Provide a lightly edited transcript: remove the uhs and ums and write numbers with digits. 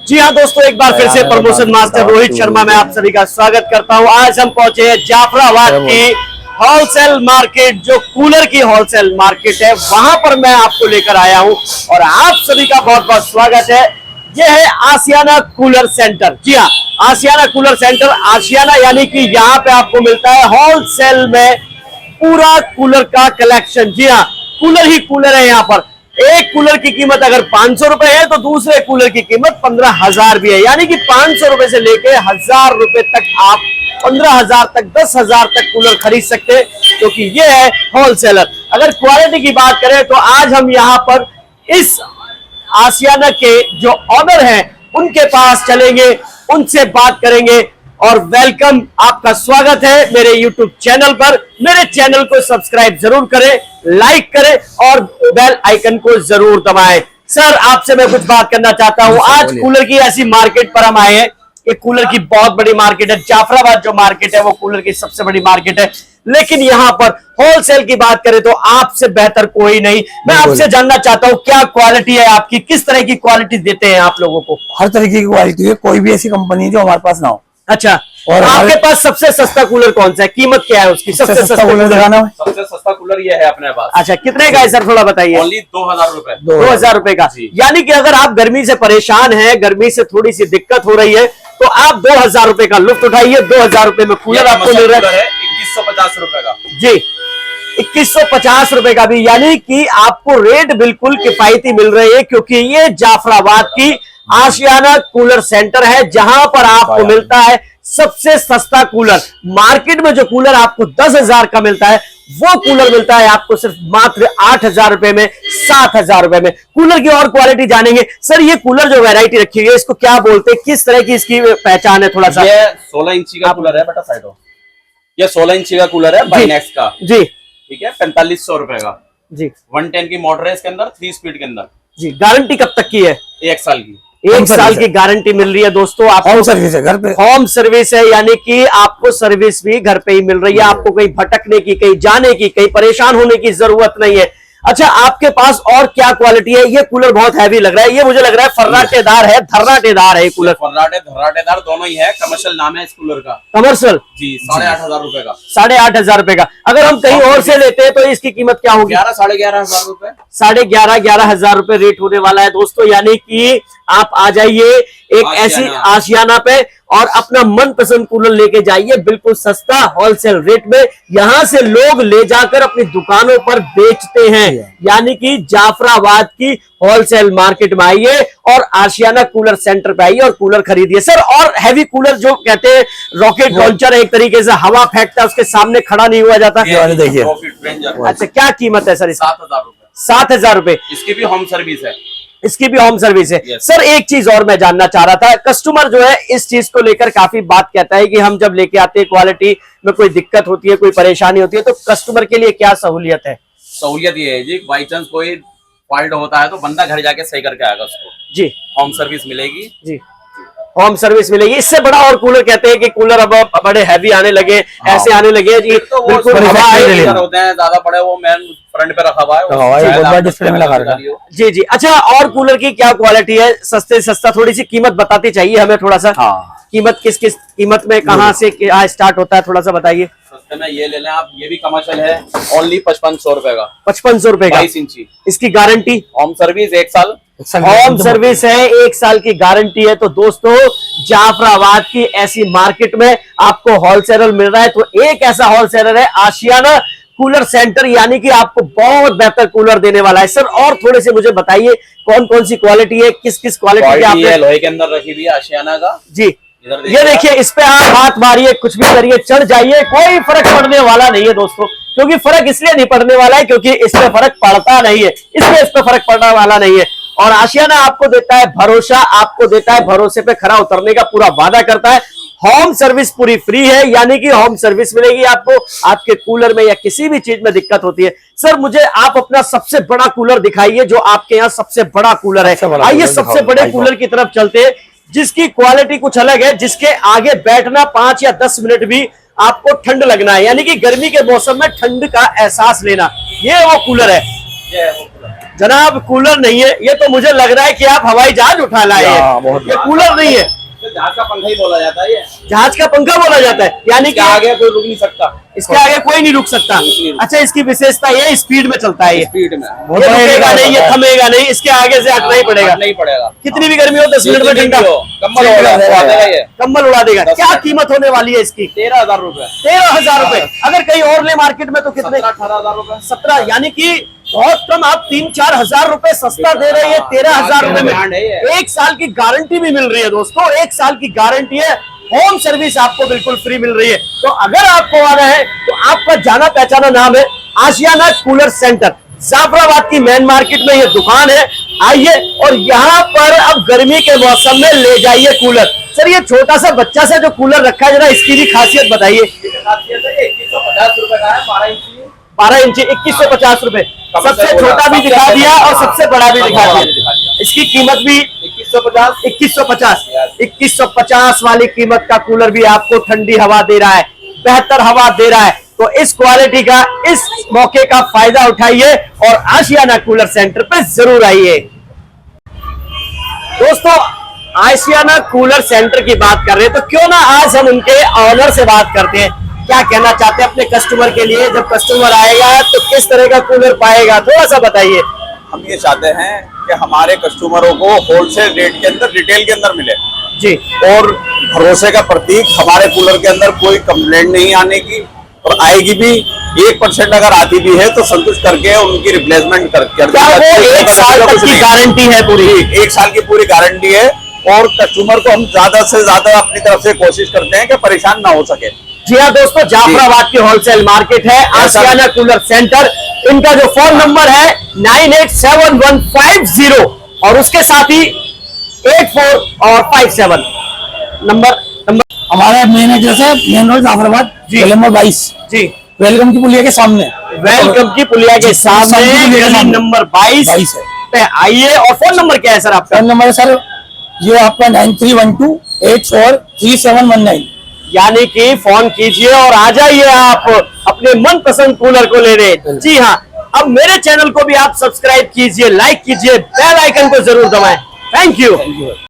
जी हाँ दोस्तों, एक बार फिर से प्रमोशन मास्टर रोहित शर्मा में आप सभी का स्वागत करता हूँ। आज हम पहुंचे हैं जाफराबाद की होलसेल मार्केट, जो कूलर की होलसेल मार्केट है, वहां पर मैं आपको लेकर आया हूं और आप सभी का बहुत बहुत स्वागत है। यह है आशियाना कूलर सेंटर। जी हाँ, आशियाना कूलर सेंटर। आशियाना यानी कि यहाँ पे आपको मिलता है होलसेल में पूरा कूलर का कलेक्शन। जी हाँ, कूलर ही कूलर है। यहाँ पर एक कूलर की कीमत अगर 500 रुपए है तो दूसरे कूलर की कीमत 15,000 भी है। यानी कि 500 रुपए से लेके 1000 रुपए तक आप 15,000 तक 10,000 तक कूलर खरीद सकते हैं, क्योंकि ये है होलसेलर। अगर क्वालिटी की बात करें तो आज हम यहाँ पर इस आशियाना के जो ऑनर हैं उनके पास चलेंगे, उनसे बात करेंगे। और वेलकम, आपका स्वागत है मेरे YouTube चैनल पर। मेरे चैनल को सब्सक्राइब जरूर करें, लाइक करें और बेल आइकन को जरूर दबाएं। सर, आपसे मैं कुछ बात करना चाहता हूं। आज कूलर की ऐसी मार्केट पर हम आए हैं। एक कूलर की बहुत बड़ी मार्केट है। जाफराबाद जो मार्केट है वो कूलर की सबसे बड़ी मार्केट है, लेकिन यहाँ पर होलसेल की बात करें तो आपसे बेहतर कोई नहीं। मैं आपसे जानना चाहता हूँ, क्या क्वालिटी है आपकी, किस तरह की क्वालिटी देते हैं आप लोगों को? हर तरीके की क्वालिटी है, कोई भी ऐसी कंपनी है जो हमारे पास ना हो। अच्छा, और आपके पास सबसे सस्ता कूलर कौन सा है? कीमत क्या है उसकी? सबसे सस्ता कूलर दिखाना है। सबसे सस्ता कूलर ये है अपने पास। अच्छा, कितने का है सर, थोड़ा बताइए। ओनली 2000 रुपए। 2000 रुपए का। यानी कि अगर आप गर्मी से परेशान हैं, गर्मी से थोड़ी सी दिक्कत हो रही है, तो आप 2000 रुपए का लुत्फ उठाइए। 2000 रुपए में कूलर आपको मिल रहा है 2150 रुपए का। जी, 2150 रुपए का भी। यानी कि आपको रेट बिल्कुल किफायती मिल रही है, क्योंकि ये जाफराबाद की आशियाना कूलर सेंटर है, जहां पर आपको मिलता है सबसे सस्ता कूलर। मार्केट में जो कूलर आपको 10,000 का मिलता है, वो कूलर मिलता है आपको सिर्फ मात्र 8,000 रुपए में, 7,000 रुपए में। कूलर की और क्वालिटी जानेंगे। सर, ये कूलर जो वैरायटी रखी हुई है, इसको क्या बोलते हैं, किस तरह की इसकी पहचान है? थोड़ा सा। ये 16 इंची का कूलर है बेटा, साइड हो। ये 16 इंची का कूलर है बाइनेक्स का। जी, ठीक है, 4500 रुपए का। जी, 110 की मोटर है इसके अंदर, 3 स्पीड के अंदर। जी। गारंटी कब तक की है? 1 साल की। 1 साल की गारंटी मिल रही है दोस्तों। आपको होम सर्विस है, घर पे होम सर्विस है, यानी कि आपको सर्विस भी घर पे ही मिल रही है। आपको कहीं भटकने की, कहीं जाने की, कहीं परेशान होने की जरूरत नहीं है। अच्छा, आपके पास और क्या क्वालिटी है? ये कूलर बहुत हैवी लग रहा है। ये मुझे लग रहा है फर्राटेदार है, धर्राटेदार है ये कूलर। फर्राटे धर्राटेदार दोनों ही है। कमर्शियल नाम है इस कूलर का। कमर्शियल जी, 8,500 रुपए का। 8,500 रुपए का। अगर हम कहीं और से लेते हैं तो इसकी कीमत क्या होगी? 11,500 रुपए। 11,500 रुपए रेट होने वाला है दोस्तों। यानी कि आप आ जाइए एक ऐसी आशियाना पे और अपना मनपसंद कूलर लेके जाइए, बिल्कुल सस्ता होलसेल रेट में। यहां से लोग ले जाकर अपनी दुकानों पर बेचते हैं। यानी कि जाफराबाद की होलसेल मार्केट में आइए और आशियाना कूलर सेंटर पे आइए और कूलर खरीदिए। सर, और हैवी कूलर जो कहते हैं रॉकेट लॉन्चर है, एक तरीके से हवा फेंकता है, उसके सामने खड़ा नहीं हुआ जाता। देखिए। अच्छा, क्या कीमत है सर? 7,000 रुपए। 7,000 रुपए। इसकी भी होम सर्विस है। इसकी भी होम सर्विस है। सर, एक चीज और मैं जानना चाह रहा था। कस्टमर जो है इस चीज को लेकर काफी बात कहता है कि हम जब लेके आते हैं, क्वालिटी में कोई दिक्कत होती है, कोई परेशानी होती है, तो कस्टमर के लिए क्या सहूलियत है? सहूलियत ये है जी, बाई चांस कोई फॉल्ट होता है तो बंदा घर जाके सही करके आएगा उसको। जी, होम सर्विस मिलेगी। जी, होम सर्विस मिलेगी। इससे बड़ा और कूलर कहते हैं कि कूलर अब बड़े हैवी आने लगे, ऐसे आने लगे जी, तो बिल्कुल होते हैं ज्यादा बड़े, वो मैन फ्रंट पे रखा हुआ है, डिस्प्ले में लगा रखा। जी, जी। अच्छा, और कूलर की क्या क्वालिटी है? सस्ते सस्ता थोड़ी सी कीमत बताती चाहिए हमें थोड़ा सा। कीमत किस किस कीमत में, कहाँ से क्या स्टार्ट होता है, थोड़ा सा बताइए। सस्ते में ये ले लें आप, ये भी कमर्शियल है, ओनली 5500 रुपए का। 5500 रुपए का। 22 इंची। इसकी गारंटी? होम सर्विस 1 साल। होम सर्विस है, 1 साल की गारंटी है। तो दोस्तों, जाफराबाद की ऐसी मार्केट में आपको होलसेलर मिल रहा है, तो एक ऐसा होलसेलर है आशियाना कूलर सेंटर, यानी कि आपको बहुत बेहतर कूलर देने वाला है। सर, और थोड़े से मुझे बताइए कौन कौन सी क्वालिटी है, किस किस क्वालिटी की आपने? लोहे के अंदर रखी हुई है आशियाना का। जी, ये देखिए, इस पे आप हाथ मारिए, कुछ भी करिए, चढ़ जाइए, कोई फर्क पड़ने वाला नहीं है दोस्तों। क्योंकि फर्क इसलिए नहीं पड़ने वाला है क्योंकि इस पे फर्क पड़ता नहीं है, इसलिए इस पे फर्क पड़ने वाला नहीं है। और आशियाना आपको देता है भरोसा, आपको देता है भरोसे पे खरा उतरने का पूरा वादा करता है। होम सर्विस पूरी फ्री है, यानी कि होम सर्विस मिलेगी आपको। आपके कूलर में या किसी भी चीज में दिक्कत होती है, सर मुझे आप अपना सबसे बड़ा कूलर दिखाइए, जो आपके यहाँ सबसे बड़ा कूलर है। आइए सबसे बड़े कूलर की तरफ चलते हैं, जिसकी क्वालिटी कुछ अलग है, जिसके आगे बैठना 5 या 10 मिनट भी आपको ठंड लगना है, यानी कि गर्मी के मौसम में ठंड का एहसास लेना। ये वो कूलर है। जनाब कूलर नहीं है, ये तो मुझे लग रहा है कि आप हवाई जहाज उठा लाए हाँ, हैं। बहुत ये कूलर नहीं है, तो जहाज का पंखा ही बोला जाता है ये। जहाज का पंखा बोला जाता है, यानी कि इसके आगे कोई रुक नहीं सकता, इसके आगे कोई नहीं रुक सकता। अच्छा, इसकी विशेषता ये स्पीड में चलता है, ये स्पीड में ये रुकेगा नहीं, ये थमेगा नहीं, इसके आगे से हटना ही पड़ेगा। नहीं पड़ेगा। कितनी भी गर्मी हो 10 मिनट में ठंडा कम्बल उड़ा देगा ये। कम्बल उड़ा देगा। 10 क्या मिनट। कीमत होने वाली है इसकी? 13,000 रुपए। 13,000 रुपए। अगर कहीं और ले मार्केट में तो कितने? 17-18,000 रुपए। 17, यानी कि बहुत कम। आप 3-4 हजार रुपए सस्ता दे रहे हैं 13,000 रुपए ब्रांड है ये। में। 1 साल की गारंटी भी मिल रही है दोस्तों, 1 साल की गारंटी है। होम सर्विस आपको बिल्कुल फ्री मिल रही है। तो अगर आपको आना है तो आपका जाना पहचाना नाम है आशियाना कूलर सेंटर, जाफराबाद की मेन मार्केट में ये दुकान है। आइए और यहाँ पर अब गर्मी के मौसम में ले जाइए कूलर। सर, ये छोटा सा बच्चा सा जो कूलर रखा है, जरा इसकी भी खासियत बताइए। 2150 रुपए का है, 12 इंची। 12 इंची 2150 रुपए। सबसे छोटा भी दिखा दिया और सबसे बड़ा भी दिखा दिया। इसकी कीमत भी 2150। 2150 वाली कीमत का कूलर भी आपको ठंडी हवा दे रहा है, बेहतर हवा दे रहा है। तो इस क्वालिटी का, इस मौके का फायदा उठाइए और आशियाना कूलर सेंटर पे जरूर आइए। दोस्तों, आशियाना कूलर सेंटर की बात कर रहे हैं तो क्यों ना आज हम उनके ऑनर से बात करते हैं। क्या कहना चाहते हैं अपने कस्टमर के लिए? जब कस्टमर आएगा तो किस तरह का कूलर पाएगा, थोड़ा सा बताइए। हम ये चाहते हैं कि हमारे कस्टमरों को होलसेल रेट के अंदर, रिटेल के अंदर मिले जी। और भरोसे का प्रतीक, हमारे कूलर के अंदर कोई कंप्लेंट नहीं आने की, और आएगी भी 1% अगर आती भी है तो संतुष्ट करके उनकी रिप्लेसमेंट कर क्या वो 1 साल तक की गारंटी है पूरी? 1 साल की पूरी गारंटी है और कस्टमर को हम ज्यादा से ज्यादा अपनी तरफ से कोशिश करते हैं कि परेशान ना हो सके। जी हाँ दोस्तों, जाफराबाद की होलसेल मार्केट है आशियाना कूलर सेंटर। इनका जो फोन नंबर है 987150 और उसके साथ ही 84 और 57 नंबर। हमारा मेन एड्रेस है मेन रोड जाफराबाद, नंबर 22 जी। वेलकम की पुलिया के सामने। वेलकम की पुलिया के सामने गली नंबर 22 22 है पे आइए। और फोन नंबर क्या है सर आपका? फोन नंबर है सर ये आपका 9312843719। यानी कि फोन कीजिए और आ जाइए आप अपने मनपसंद कूलर को लेने। जी हाँ, अब मेरे चैनल को भी आप सब्सक्राइब कीजिए, लाइक कीजिए, बेल आइकन को जरूर दबाएं। Thank you.